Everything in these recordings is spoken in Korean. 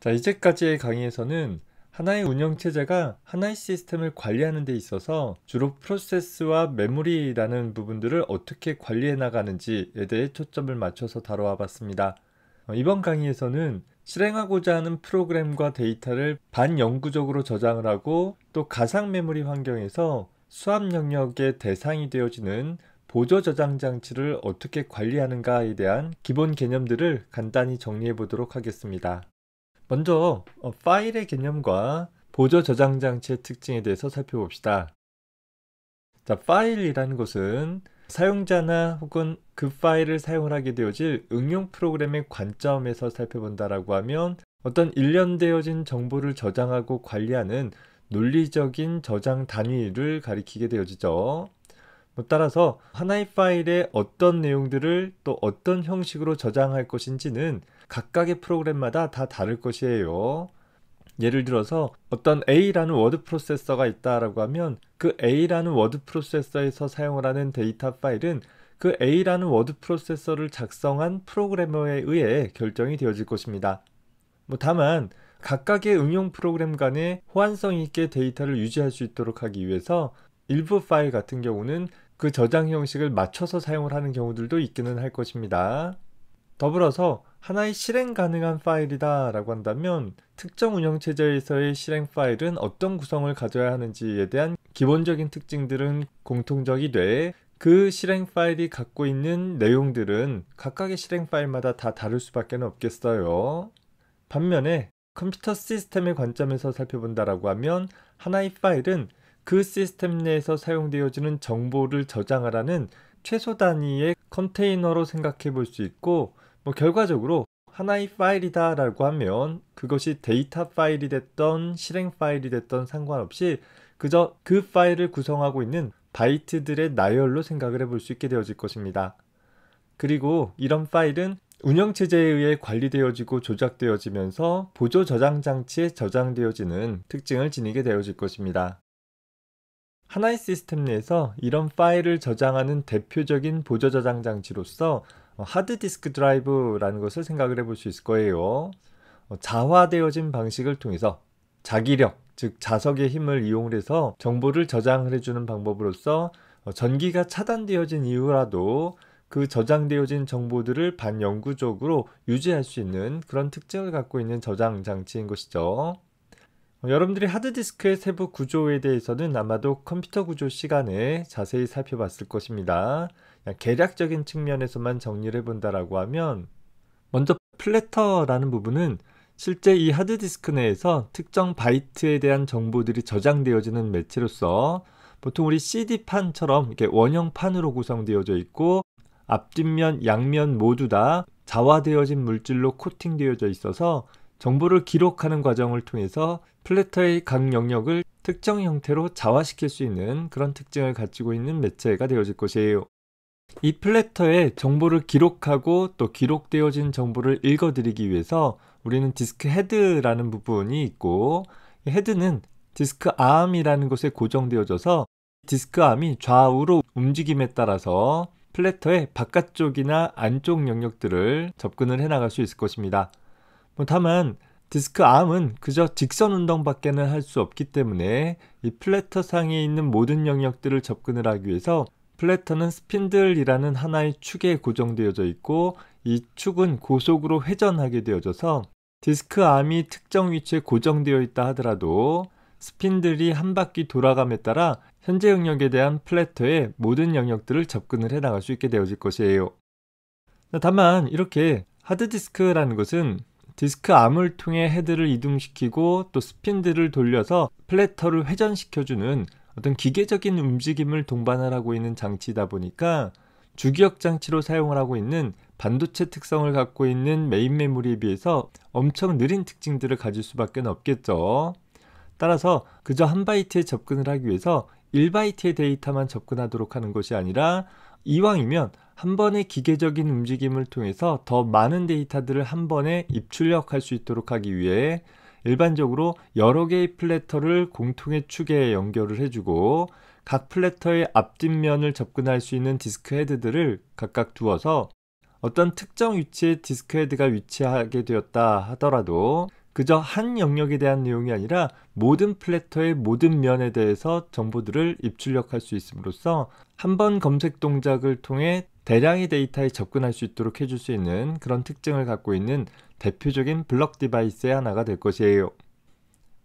자, 이제까지의 강의에서는 하나의 운영체제가 하나의 시스템을 관리하는 데 있어서 주로 프로세스와 메모리라는 부분들을 어떻게 관리해 나가는지에 대해 초점을 맞춰서 다뤄와 봤습니다. 이번 강의에서는 실행하고자 하는 프로그램과 데이터를 반영구적으로 저장을 하고 또 가상 메모리 환경에서 수압 영역의 대상이 되어지는 보조 저장 장치를 어떻게 관리하는가에 대한 기본 개념들을 간단히 정리해 보도록 하겠습니다. 먼저 파일의 개념과 보조 저장 장치의 특징에 대해서 살펴봅시다. 자, 파일이라는 것은 사용자나 혹은 그 파일을 사용을 하게 되어질 응용 프로그램의 관점에서 살펴본다라고 하면 어떤 일련되어진 정보를 저장하고 관리하는 논리적인 저장 단위를 가리키게 되어지죠. 따라서 하나의 파일에 어떤 내용들을 또 어떤 형식으로 저장할 것인지는 각각의 프로그램마다 다 다를 것이에요. 예를 들어서 어떤 A라는 워드 프로세서가 있다라고 하면 그 A라는 워드 프로세서에서 사용을 하는 데이터 파일은 그 A라는 워드 프로세서를 작성한 프로그래머에 의해 결정이 되어질 것입니다. 다만 각각의 응용 프로그램 간에 호환성 있게 데이터를 유지할 수 있도록 하기 위해서 일부 파일 같은 경우는 그 저장 형식을 맞춰서 사용을 하는 경우들도 있기는 할 것입니다. 더불어서 하나의 실행 가능한 파일이다 라고 한다면 특정 운영체제에서의 실행 파일은 어떤 구성을 가져야 하는지에 대한 기본적인 특징들은 공통적이되 그 실행 파일이 갖고 있는 내용들은 각각의 실행 파일마다 다 다를 수밖에 없겠어요. 반면에 컴퓨터 시스템의 관점에서 살펴본다라고 하면 하나의 파일은 그 시스템 내에서 사용되어지는 정보를 저장하라는 최소 단위의 컨테이너로 생각해 볼 수 있고 결과적으로 하나의 파일이다 라고 하면 그것이 데이터 파일이 됐던 실행 파일이 됐던 상관없이 그저 그 파일을 구성하고 있는 바이트들의 나열로 생각을 해볼 수 있게 되어질 것입니다. 그리고 이런 파일은 운영체제에 의해 관리되어지고 조작되어지면서 보조 저장 장치에 저장되어지는 특징을 지니게 되어질 것입니다. 하나의 시스템 내에서 이런 파일을 저장하는 대표적인 보조 저장 장치로서 하드디스크 드라이브라는 것을 생각을 해볼 수 있을 거예요. 자화되어진 방식을 통해서 자기력, 즉 자석의 힘을 이용해서 정보를 저장을 해주는 방법으로서 전기가 차단되어진 이후라도 그 저장되어진 정보들을 반영구적으로 유지할 수 있는 그런 특징을 갖고 있는 저장 장치인 것이죠. 여러분들이 하드디스크의 세부 구조에 대해서는 아마도 컴퓨터 구조 시간에 자세히 살펴봤을 것입니다. 개략적인 측면에서만 정리를 해본다라고 하면 먼저 플래터라는 부분은 실제 이 하드디스크 내에서 특정 바이트에 대한 정보들이 저장되어지는 매체로서 보통 우리 CD판처럼 이렇게 원형판으로 구성되어져 있고 앞뒷면, 양면 모두 다 자화되어진 물질로 코팅되어져 있어서 정보를 기록하는 과정을 통해서 플래터의 각 영역을 특정 형태로 자화시킬 수 있는 그런 특징을 가지고 있는 매체가 되어질 것이에요. 이 플래터에 정보를 기록하고 또 기록되어진 정보를 읽어드리기 위해서 우리는 디스크 헤드라는 부분이 있고 이 헤드는 디스크 암이라는 곳에 고정되어져서 디스크 암이 좌우로 움직임에 따라서 플래터의 바깥쪽이나 안쪽 영역들을 접근을 해나갈 수 있을 것입니다. 다만 디스크 암은 그저 직선 운동밖에는 할 수 없기 때문에 이 플래터 상에 있는 모든 영역들을 접근을 하기 위해서 플래터는 스핀들이라는 하나의 축에 고정되어져 있고 이 축은 고속으로 회전하게 되어져서 디스크 암이 특정 위치에 고정되어 있다 하더라도 스핀들이 한 바퀴 돌아감에 따라 현재 영역에 대한 플래터의 모든 영역들을 접근을 해 나갈 수 있게 되어질 것이에요. 다만 이렇게 하드디스크라는 것은 디스크 암을 통해 헤드를 이동시키고 또 스핀들을 돌려서 플래터를 회전시켜주는 어떤 기계적인 움직임을 동반을 하고 있는 장치이다 보니까 주기억 장치로 사용을 하고 있는 반도체 특성을 갖고 있는 메인 메모리에 비해서 엄청 느린 특징들을 가질 수밖에 없겠죠. 따라서 그저 한 바이트에 접근을 하기 위해서 1바이트의 데이터만 접근하도록 하는 것이 아니라 이왕이면 한 번의 기계적인 움직임을 통해서 더 많은 데이터들을 한 번에 입출력할 수 있도록 하기 위해 일반적으로 여러 개의 플래터를 공통의 축에 연결을 해주고 각 플래터의 앞뒷면을 접근할 수 있는 디스크 헤드들을 각각 두어서 어떤 특정 위치에 디스크 헤드가 위치하게 되었다 하더라도 그저 한 영역에 대한 내용이 아니라 모든 플래터의 모든 면에 대해서 정보들을 입출력할 수 있음으로써 한 번 검색 동작을 통해 대량의 데이터에 접근할 수 있도록 해줄 수 있는 그런 특징을 갖고 있는 대표적인 블럭 디바이스의 하나가 될 것이에요.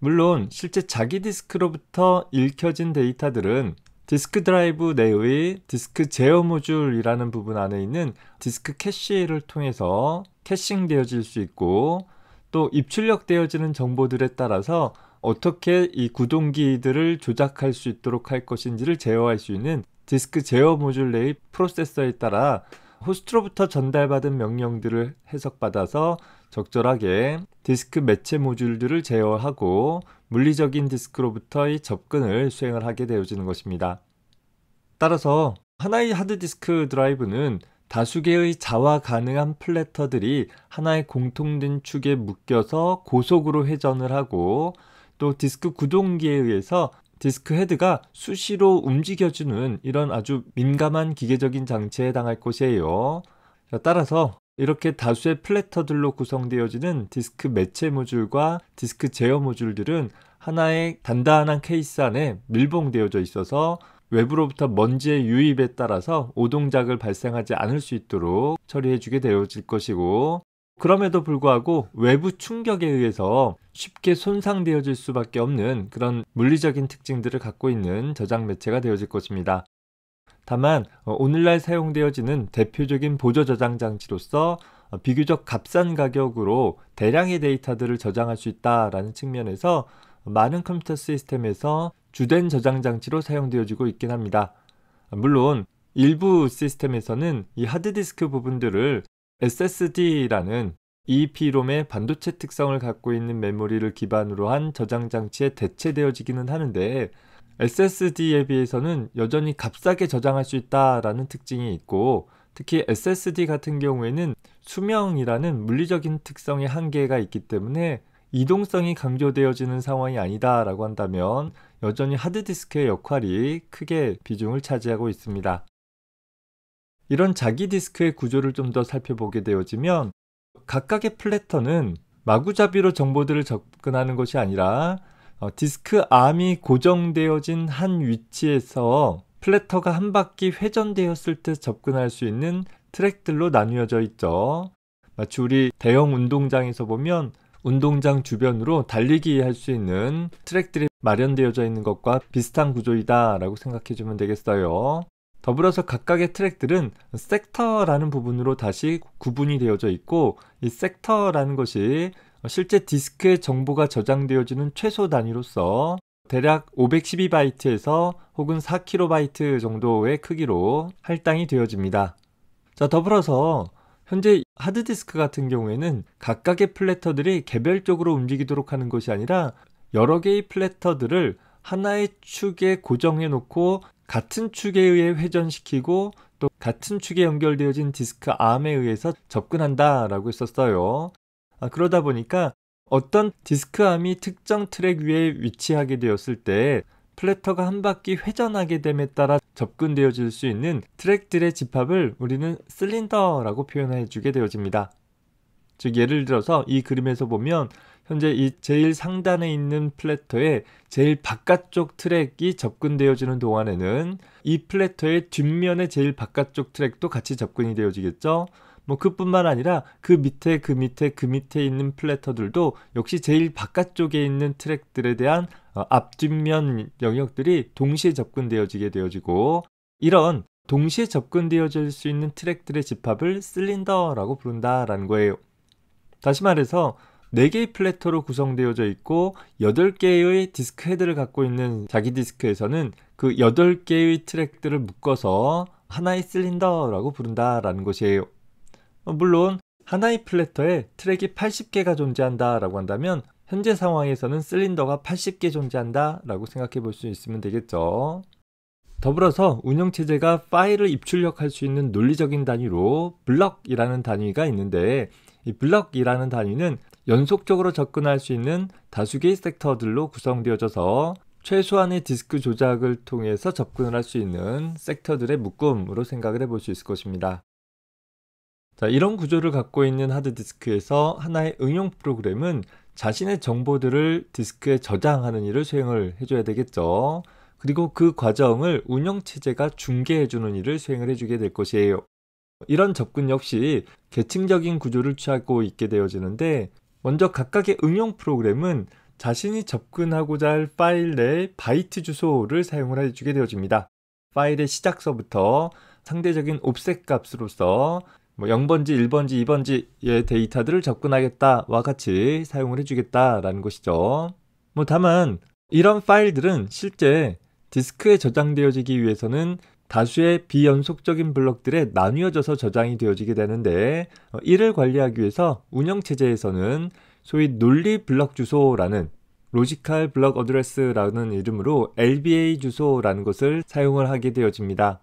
물론 실제 자기 디스크로부터 읽혀진 데이터들은 디스크 드라이브 내의 디스크 제어 모듈이라는 부분 안에 있는 디스크 캐시를 통해서 캐싱 되어질 수 있고, 또 입출력 되어지는 정보들에 따라서 어떻게 이 구동기들을 조작할 수 있도록 할 것인지를 제어할 수 있는 디스크 제어 모듈 내의 프로세서에 따라 호스트로부터 전달받은 명령들을 해석받아서 적절하게 디스크 매체 모듈들을 제어하고 물리적인 디스크로부터의 접근을 수행을 하게 되어지는 것입니다. 따라서 하나의 하드디스크 드라이브는 다수 개의 자화 가능한 플래터들이 하나의 공통된 축에 묶여서 고속으로 회전을 하고, 또 디스크 구동기에 의해서 디스크 헤드가 수시로 움직여주는 이런 아주 민감한 기계적인 장치에 해당할 것이에요. 따라서 이렇게 다수의 플래터들로 구성되어지는 디스크 매체 모듈과 디스크 제어 모듈들은 하나의 단단한 케이스 안에 밀봉되어져 있어서 외부로부터 먼지의 유입에 따라서 오동작을 발생하지 않을 수 있도록 처리해주게 되어질 것이고, 그럼에도 불구하고 외부 충격에 의해서 쉽게 손상되어질 수밖에 없는 그런 물리적인 특징들을 갖고 있는 저장 매체가 되어질 것입니다. 다만 오늘날 사용되어지는 대표적인 보조 저장 장치로서 비교적 값싼 가격으로 대량의 데이터들을 저장할 수 있다라는 측면에서 많은 컴퓨터 시스템에서 주된 저장 장치로 사용되어지고 있긴 합니다. 물론 일부 시스템에서는 이 하드디스크 부분들을 SSD라는 EEPROM의 반도체 특성을 갖고 있는 메모리를 기반으로 한 저장 장치에 대체되어지기는 하는데, SSD에 비해서는 여전히 값싸게 저장할 수 있다라는 특징이 있고, 특히 SSD 같은 경우에는 수명이라는 물리적인 특성의 한계가 있기 때문에 이동성이 강조되어지는 상황이 아니다라고 한다면 여전히 하드디스크의 역할이 크게 비중을 차지하고 있습니다. 이런 자기 디스크의 구조를 좀 더 살펴보게 되어지면 각각의 플래터는 마구잡이로 정보들을 접근하는 것이 아니라 디스크 암이 고정되어진 한 위치에서 플래터가 한 바퀴 회전되었을 때 접근할 수 있는 트랙들로 나뉘어져 있죠. 마치 우리 대형 운동장에서 보면 운동장 주변으로 달리기 할 수 있는 트랙들이 마련되어져 있는 것과 비슷한 구조이다 라고 생각해 주면 되겠어요. 더불어서 각각의 트랙들은 섹터라는 부분으로 다시 구분이 되어져 있고, 이 섹터라는 것이 실제 디스크에 정보가 저장되어지는 최소 단위로서 대략 512바이트에서 혹은 4KB 정도의 크기로 할당이 되어집니다. 자, 더불어서 현재 하드디스크 같은 경우에는 각각의 플래터들이 개별적으로 움직이도록 하는 것이 아니라 여러 개의 플래터들을 하나의 축에 고정해 놓고 같은 축에 의해 회전시키고 또 같은 축에 연결되어진 디스크 암에 의해서 접근한다라고 했었어요. 그러다 보니까 어떤 디스크 암이 특정 트랙 위에 위치하게 되었을 때 플래터가 한 바퀴 회전하게 됨에 따라 접근되어질 수 있는 트랙들의 집합을 우리는 실린더라고 표현해 주게 되어집니다. 즉 예를 들어서 이 그림에서 보면 현재 이 제일 상단에 있는 플래터의 제일 바깥쪽 트랙이 접근되어지는 동안에는 이 플래터의 뒷면의 제일 바깥쪽 트랙도 같이 접근이 되어지겠죠. 그뿐만 아니라 그 밑에 있는 플래터들도 역시 제일 바깥쪽에 있는 트랙들에 대한 앞뒷면 영역들이 동시에 접근되어지게 되어지고, 이런 동시에 접근되어질 수 있는 트랙들의 집합을 실린더라고 부른다라는 거예요. 다시 말해서 4개의 플래터로 구성되어져 있고 8개의 디스크 헤드를 갖고 있는 자기 디스크에서는 그 8개의 트랙들을 묶어서 하나의 실린더라고 부른다라는 것이에요. 물론 하나의 플래터에 트랙이 80개가 존재한다라고 한다면 현재 상황에서는 실린더가 80개 존재한다라고 생각해 볼 수 있으면 되겠죠. 더불어서 운영체제가 파일을 입출력할 수 있는 논리적인 단위로 블럭이라는 단위가 있는데, 이 블럭이라는 단위는 연속적으로 접근할 수 있는 다수 개의 섹터들로 구성되어져서 최소한의 디스크 조작을 통해서 접근을 할 수 있는 섹터들의 묶음으로 생각을 해볼 수 있을 것입니다. 자, 이런 구조를 갖고 있는 하드디스크에서 하나의 응용 프로그램은 자신의 정보들을 디스크에 저장하는 일을 수행을 해줘야 되겠죠. 그리고 그 과정을 운영체제가 중개해주는 일을 수행을 해주게 될 것이에요. 이런 접근 역시 계층적인 구조를 취하고 있게 되어지는데, 먼저 각각의 응용 프로그램은 자신이 접근하고자 할 파일 내의 바이트 주소를 사용을 해주게 되어집니다. 파일의 시작서부터 상대적인 옵셋 값으로서 0번지, 1번지, 2번지의 데이터들을 접근하겠다와 같이 사용을 해주겠다라는 것이죠. 다만 이런 파일들은 실제 디스크에 저장되어지기 위해서는 다수의 비연속적인 블럭들에 나뉘어져서 저장이 되어지게 되는데, 이를 관리하기 위해서 운영체제에서는 소위 논리 블럭 주소라는 로지컬 블럭 어드레스라는 이름으로 LBA 주소라는 것을 사용을 하게 되어집니다.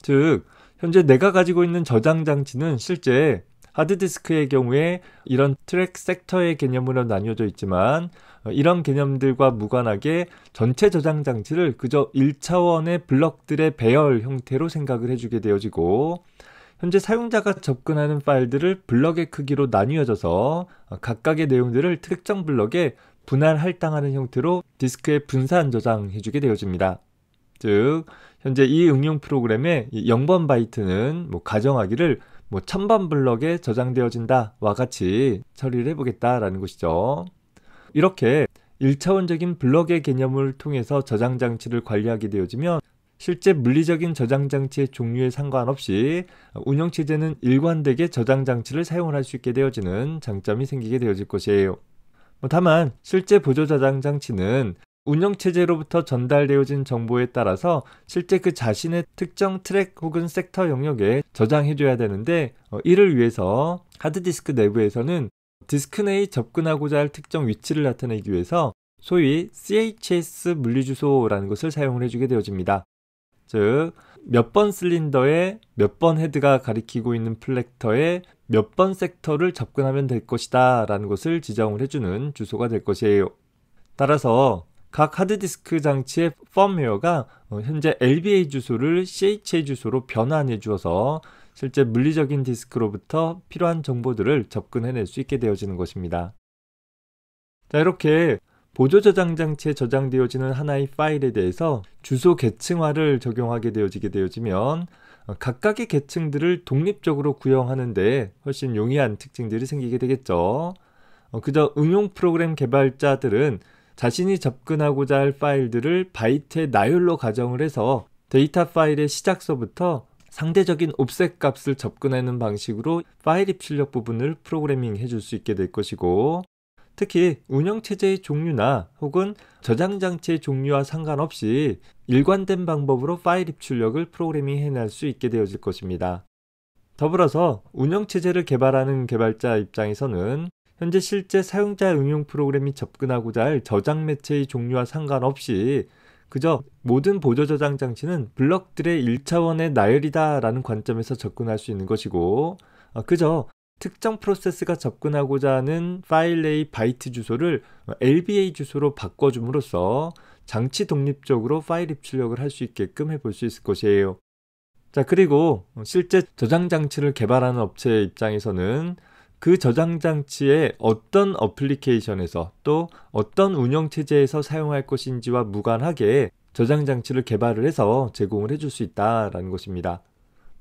즉, 현재 내가 가지고 있는 저장 장치는 실제 하드디스크의 경우에 이런 트랙 섹터의 개념으로 나뉘어져 있지만, 이런 개념들과 무관하게 전체 저장 장치를 그저 1차원의 블럭들의 배열 형태로 생각을 해주게 되어지고, 현재 사용자가 접근하는 파일들을 블럭의 크기로 나뉘어져서 각각의 내용들을 특정 블럭에 분할 할당하는 형태로 디스크에 분산 저장해주게 되어집니다. 즉, 현재 이 응용 프로그램의 0번 바이트는 가정하기를 1000번 블럭에 저장되어진다와 같이 처리를 해보겠다라는 것이죠. 이렇게 1차원적인 블럭의 개념을 통해서 저장 장치를 관리하게 되어지면 실제 물리적인 저장 장치의 종류에 상관없이 운영체제는 일관되게 저장 장치를 사용을 할 수 있게 되어지는 장점이 생기게 되어질 것이에요. 다만 실제 보조 저장 장치는 운영체제로부터 전달되어진 정보에 따라서 실제 그 자신의 특정 트랙 혹은 섹터 영역에 저장해줘야 되는데, 이를 위해서 하드디스크 내부에서는 디스크 내에 접근하고자 할 특정 위치를 나타내기 위해서 소위 CHS 물리주소라는 것을 사용을 해주게 되어집니다. 즉, 몇 번 실린더에 몇 번 헤드가 가리키고 있는 플렉터에 몇 번 섹터를 접근하면 될 것이다 라는 것을 지정을 해주는 주소가 될 것이에요. 따라서 각 하드디스크 장치의 펌웨어가 현재 LBA 주소를 CHA 주소로 변환해 주어서 실제 물리적인 디스크로부터 필요한 정보들을 접근해낼 수 있게 되어지는 것입니다. 자, 이렇게 보조 저장 장치에 저장되어지는 하나의 파일에 대해서 주소 계층화를 적용하게 되어지면 각각의 계층들을 독립적으로 구형하는 데 훨씬 용이한 특징들이 생기게 되겠죠. 그저 응용 프로그램 개발자들은 자신이 접근하고자 할 파일들을 바이트의 나열로 가정을 해서 데이터 파일의 시작서부터 상대적인 옵셋 값을 접근하는 방식으로 파일 입출력 부분을 프로그래밍 해줄 수 있게 될 것이고, 특히 운영체제의 종류나 혹은 저장 장치의 종류와 상관없이 일관된 방법으로 파일 입출력을 프로그래밍 해낼 수 있게 되어질 것입니다. 더불어서 운영체제를 개발하는 개발자 입장에서는 현재 실제 사용자 응용 프로그램이 접근하고자 할 저장 매체의 종류와 상관없이 그저 모든 보조 저장 장치는 블럭들의 1차원의 나열이다 라는 관점에서 접근할 수 있는 것이고, 그저 특정 프로세스가 접근하고자 하는 파일 내의 바이트 주소를 LBA 주소로 바꿔줌으로써 장치 독립적으로 파일 입출력을 할 수 있게끔 해볼 수 있을 것이에요. 자, 그리고 실제 저장 장치를 개발하는 업체 입장에서는 그 저장 장치의 어떤 어플리케이션에서 또 어떤 운영체제에서 사용할 것인지와 무관하게 저장 장치를 개발을 해서 제공을 해줄 수 있다라는 것입니다.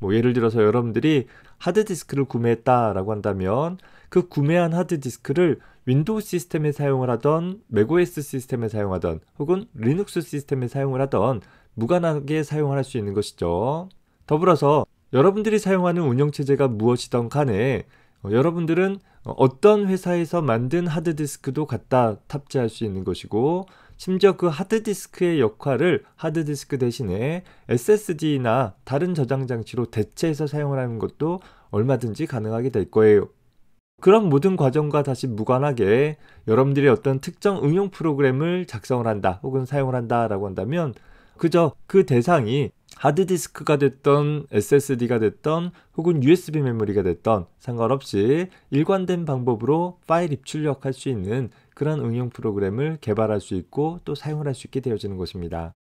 예를 들어서 여러분들이 하드디스크를 구매했다라고 한다면 그 구매한 하드디스크를 윈도우 시스템에 사용을 하던 맥OS 시스템에 사용하던 혹은 리눅스 시스템에 사용을 하던 무관하게 사용을 할 수 있는 것이죠. 더불어서 여러분들이 사용하는 운영체제가 무엇이든 간에 여러분들은 어떤 회사에서 만든 하드디스크도 갖다 탑재할 수 있는 것이고, 심지어 그 하드디스크의 역할을 하드디스크 대신에 SSD나 다른 저장 장치로 대체해서 사용을 하는 것도 얼마든지 가능하게 될 거예요. 그런 모든 과정과 다시 무관하게 여러분들이 어떤 특정 응용 프로그램을 작성을 한다 혹은 사용을 한다라고 한다면 그저 그 대상이 하드디스크가 됐던 SSD가 됐던 혹은 USB 메모리가 됐던 상관없이 일관된 방법으로 파일 입출력할 수 있는 그런 응용 프로그램을 개발할 수 있고 또 사용을 할 수 있게 되어지는 것입니다.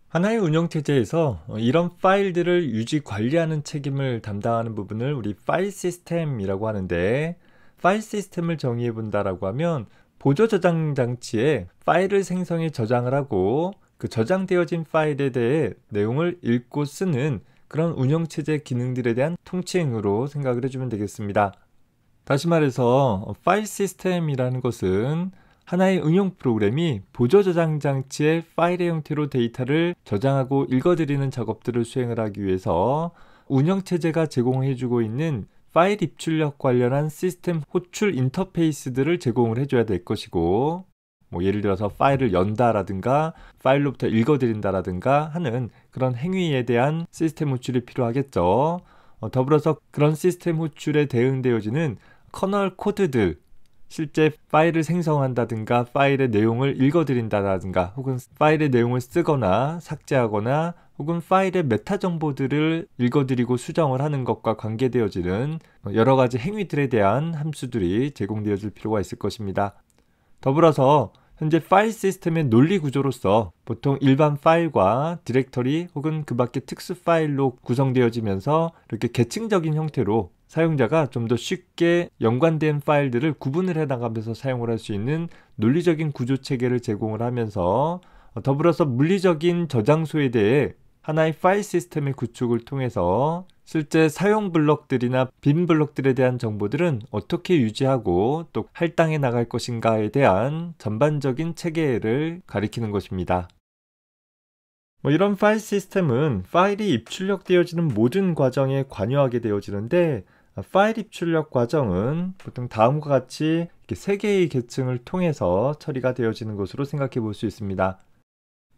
하나의 운영체제에서 이런 파일들을 유지 관리하는 책임을 담당하는 부분을 우리 파일 시스템이라고 하는데, 파일 시스템을 정의해 본다라고 하면 보조 저장 장치에 파일을 생성해 저장을 하고 그 저장되어진 파일에 대해 내용을 읽고 쓰는 그런 운영체제 기능들에 대한 통칭으로 생각을 해주면 되겠습니다. 다시 말해서 파일 시스템이라는 것은 하나의 응용 프로그램이 보조 저장 장치의 파일의 형태로 데이터를 저장하고 읽어드리는 작업들을 수행을 하기 위해서 운영체제가 제공해주고 있는 파일 입출력 관련한 시스템 호출 인터페이스들을 제공을 해줘야 될 것이고, 예를 들어서 파일을 연다라든가 파일로부터 읽어드린다라든가 하는 그런 행위에 대한 시스템 호출이 필요하겠죠. 더불어서 그런 시스템 호출에 대응되어지는 커널 코드들, 실제 파일을 생성한다든가 파일의 내용을 읽어드린다든가 혹은 파일의 내용을 쓰거나 삭제하거나 혹은 파일의 메타 정보들을 읽어드리고 수정을 하는 것과 관계되어지는 여러 가지 행위들에 대한 함수들이 제공되어질 필요가 있을 것입니다. 더불어서 현재 파일 시스템의 논리 구조로서 보통 일반 파일과 디렉터리 혹은 그 밖의 특수 파일로 구성되어지면서 이렇게 계층적인 형태로 사용자가 좀 더 쉽게 연관된 파일들을 구분을 해나가면서 사용을 할 수 있는 논리적인 구조 체계를 제공을 하면서 더불어서 물리적인 저장소에 대해 하나의 파일 시스템의 구축을 통해서 실제 사용 블록들이나 빈 블록들에 대한 정보들은 어떻게 유지하고 또 할당해 나갈 것인가에 대한 전반적인 체계를 가리키는 것입니다. 이런 파일 시스템은 파일이 입출력되어지는 모든 과정에 관여하게 되어지는데, 파일 입출력 과정은 보통 다음과 같이 이렇게 3개의 계층을 통해서 처리가 되어지는 것으로 생각해 볼 수 있습니다.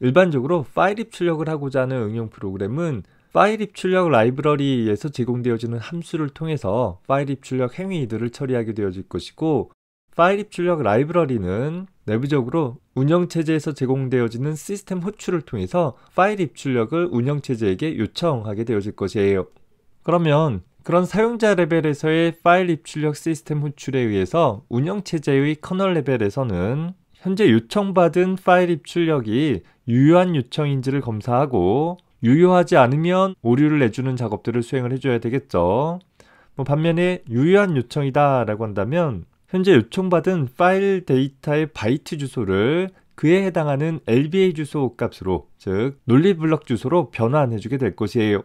일반적으로 파일 입출력을 하고자 하는 응용 프로그램은 파일 입출력 라이브러리에서 제공되어지는 함수를 통해서 파일 입출력 행위들을 처리하게 되어질 것이고, 파일 입출력 라이브러리는 내부적으로 운영체제에서 제공되어지는 시스템 호출을 통해서 파일 입출력을 운영체제에게 요청하게 되어질 것이에요. 그러면 그런 사용자 레벨에서의 파일 입출력 시스템 호출에 의해서 운영체제의 커널 레벨에서는 현재 요청받은 파일 입출력이 유효한 요청인지를 검사하고 유효하지 않으면 오류를 내주는 작업들을 수행을 해줘야 되겠죠. 반면에 유효한 요청이다 라고 한다면 현재 요청받은 파일 데이터의 바이트 주소를 그에 해당하는 LBA 주소 값으로, 즉 논리블럭 주소로 변환해주게 될 것이에요.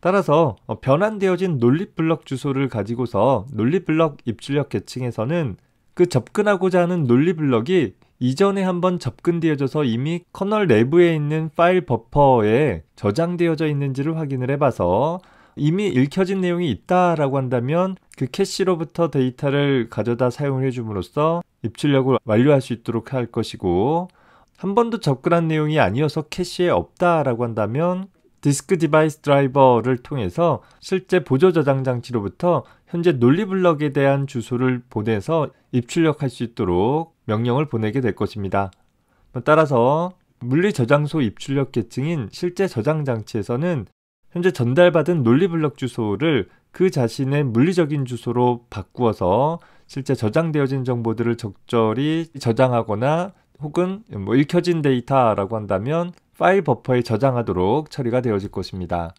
따라서 변환되어진 논리블럭 주소를 가지고서 논리블럭 입출력 계층에서는 그 접근하고자 하는 논리블럭이 이전에 한번 접근되어져서 이미 커널 내부에 있는 파일 버퍼에 저장되어져 있는지를 확인을 해봐서 이미 읽혀진 내용이 있다라고 한다면 그 캐시로부터 데이터를 가져다 사용해 줌으로써 입출력을 완료할 수 있도록 할 것이고, 한 번도 접근한 내용이 아니어서 캐시에 없다라고 한다면 디스크 디바이스 드라이버를 통해서 실제 보조 저장 장치로부터 현재 논리블럭에 대한 주소를 보내서 입출력할 수 있도록 명령을 보내게 될 것입니다. 따라서 물리 저장소 입출력 계층인 실제 저장 장치에서는 현재 전달받은 논리블럭 주소를 그 자신의 물리적인 주소로 바꾸어서 실제 저장되어진 정보들을 적절히 저장하거나 혹은 읽혀진 데이터라고 한다면 파일 버퍼에 저장하도록 처리가 되어질 것입니다.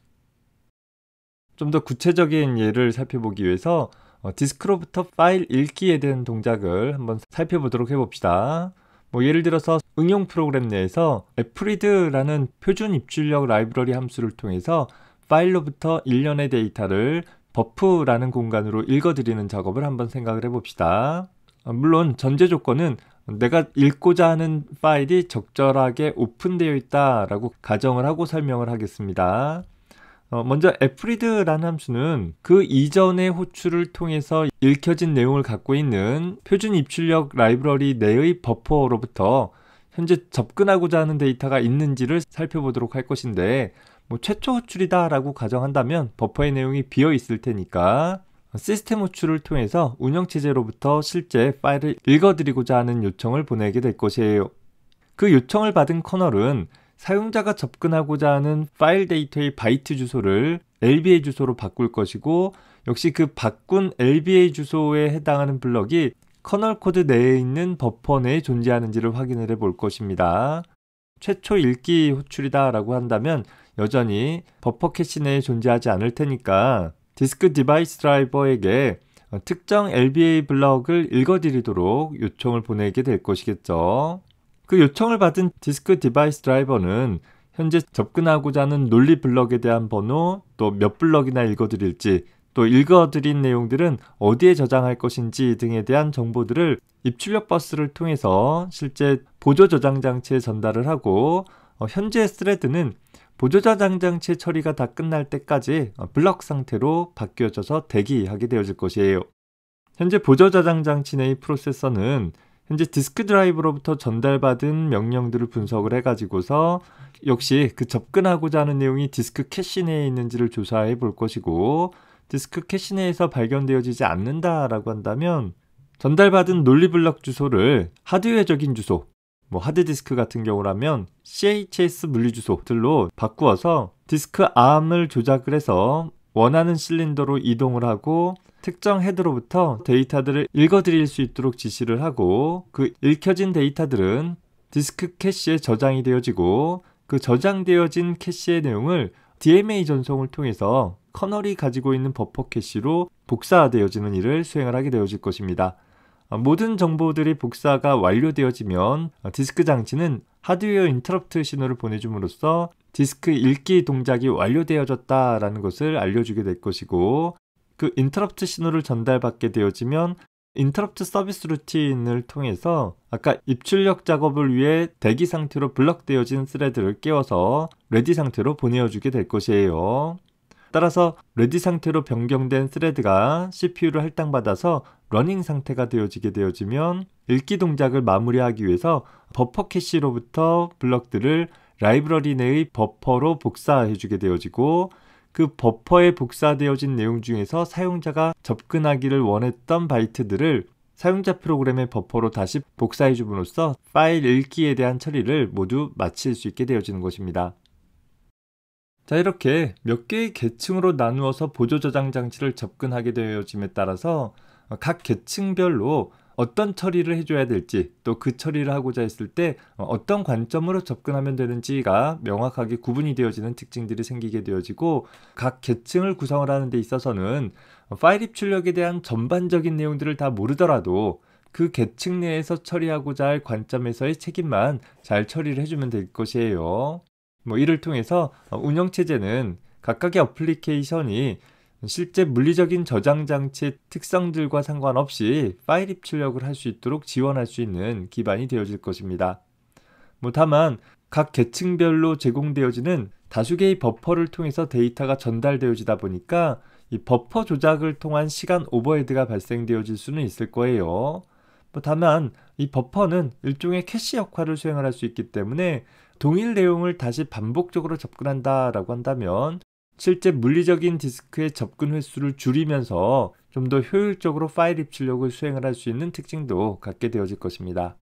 좀 더 구체적인 예를 살펴보기 위해서 디스크로부터 파일 읽기에 대한 동작을 한번 살펴보도록 해봅시다. 예를 들어서 응용 프로그램 내에서 fread라는 표준 입출력 라이브러리 함수를 통해서 파일로부터 일련의 데이터를 버프라는 공간으로 읽어드리는 작업을 한번 생각을 해봅시다. 물론 전제 조건은 내가 읽고자 하는 파일이 적절하게 오픈되어 있다라고 가정을 하고 설명을 하겠습니다. 먼저 fread라는 함수는 그 이전의 호출을 통해서 읽혀진 내용을 갖고 있는 표준 입출력 라이브러리 내의 버퍼로부터 현재 접근하고자 하는 데이터가 있는지를 살펴보도록 할 것인데, 최초 호출이다 라고 가정한다면 버퍼의 내용이 비어 있을 테니까 시스템 호출을 통해서 운영체제로부터 실제 파일을 읽어드리고자 하는 요청을 보내게 될 것이에요. 그 요청을 받은 커널은 사용자가 접근하고자 하는 파일 데이터의 바이트 주소를 LBA 주소로 바꿀 것이고, 역시 그 바꾼 LBA 주소에 해당하는 블럭이 커널 코드 내에 있는 버퍼 내에 존재하는지를 확인을 해볼 것입니다. 최초 읽기 호출이다 라고 한다면 여전히 버퍼 캐시 내에 존재하지 않을 테니까 디스크 디바이스 드라이버에게 특정 LBA 블럭을 읽어드리도록 요청을 보내게 될 것이겠죠. 그 요청을 받은 디스크 디바이스 드라이버는 현재 접근하고자 하는 논리 블럭에 대한 번호, 또 몇 블럭이나 읽어드릴지, 또 읽어드린 내용들은 어디에 저장할 것인지 등에 대한 정보들을 입출력 버스를 통해서 실제 보조 저장 장치에 전달을 하고, 현재 스레드는 보조 저장 장치 처리가 다 끝날 때까지 블럭 상태로 바뀌어져서 대기하게 되어질 것이에요. 현재 보조 저장 장치 내의 프로세서는 현재 디스크 드라이브로부터 전달받은 명령들을 분석을 해가지고서 역시 그 접근하고자 하는 내용이 디스크 캐시 내에 있는지를 조사해 볼 것이고, 디스크 캐시 내에서 발견되어지지 않는다라고 한다면 전달받은 논리 블럭 주소를 하드웨어적인 주소, 하드디스크 같은 경우라면 CHS 물리 주소들로 바꾸어서 디스크 암을 조작을 해서 원하는 실린더로 이동을 하고 특정 헤드로부터 데이터들을 읽어드릴 수 있도록 지시를 하고, 그 읽혀진 데이터들은 디스크 캐시에 저장이 되어지고, 그 저장되어진 캐시의 내용을 DMA 전송을 통해서 커널이 가지고 있는 버퍼 캐시로 복사되어지는 일을 수행을 하게 되어질 것입니다. 모든 정보들이 복사가 완료되어지면 디스크 장치는 하드웨어 인터럽트 신호를 보내줌으로써 디스크 읽기 동작이 완료되어졌다라는 것을 알려주게 될 것이고, 그 인터럽트 신호를 전달받게 되어지면 인터럽트 서비스 루틴을 통해서 아까 입출력 작업을 위해 대기 상태로 블럭되어진 스레드를 깨워서 레디 상태로 보내어주게 될 것이에요. 따라서 레디 상태로 변경된 스레드가 CPU를 할당받아서 러닝 상태가 되어지면 읽기 동작을 마무리하기 위해서 버퍼 캐시로부터 블럭들을 라이브러리 내의 버퍼로 복사해주게 되어지고, 그 버퍼에 복사되어진 내용 중에서 사용자가 접근하기를 원했던 바이트들을 사용자 프로그램의 버퍼로 다시 복사해 줌으로써 파일 읽기에 대한 처리를 모두 마칠 수 있게 되어지는 것입니다. 자, 이렇게 몇 개의 계층으로 나누어서 보조 저장 장치를 접근하게 되어짐에 따라서 각 계층별로 어떤 처리를 해줘야 될지, 또 그 처리를 하고자 했을 때 어떤 관점으로 접근하면 되는지가 명확하게 구분이 되어지는 특징들이 생기게 되어지고, 각 계층을 구성을 하는 데 있어서는 파일 입출력에 대한 전반적인 내용들을 다 모르더라도 그 계층 내에서 처리하고자 할 관점에서의 책임만 잘 처리를 해주면 될 것이에요. 이를 통해서 운영체제는 각각의 어플리케이션이 실제 물리적인 저장 장치의 특성들과 상관없이 파일 입출력을 할 수 있도록 지원할 수 있는 기반이 되어질 것입니다. 다만 각 계층별로 제공되어지는 다수 개의 버퍼를 통해서 데이터가 전달되어지다 보니까 이 버퍼 조작을 통한 시간 오버헤드가 발생되어질 수는 있을 거예요. 다만 이 버퍼는 일종의 캐시 역할을 수행을 할 수 있기 때문에 동일 내용을 다시 반복적으로 접근한다라고 한다면 실제 물리적인 디스크의 접근 횟수를 줄이면서 좀 더 효율적으로 파일 입출력을 수행을 할 수 있는 특징도 갖게 되어질 것입니다.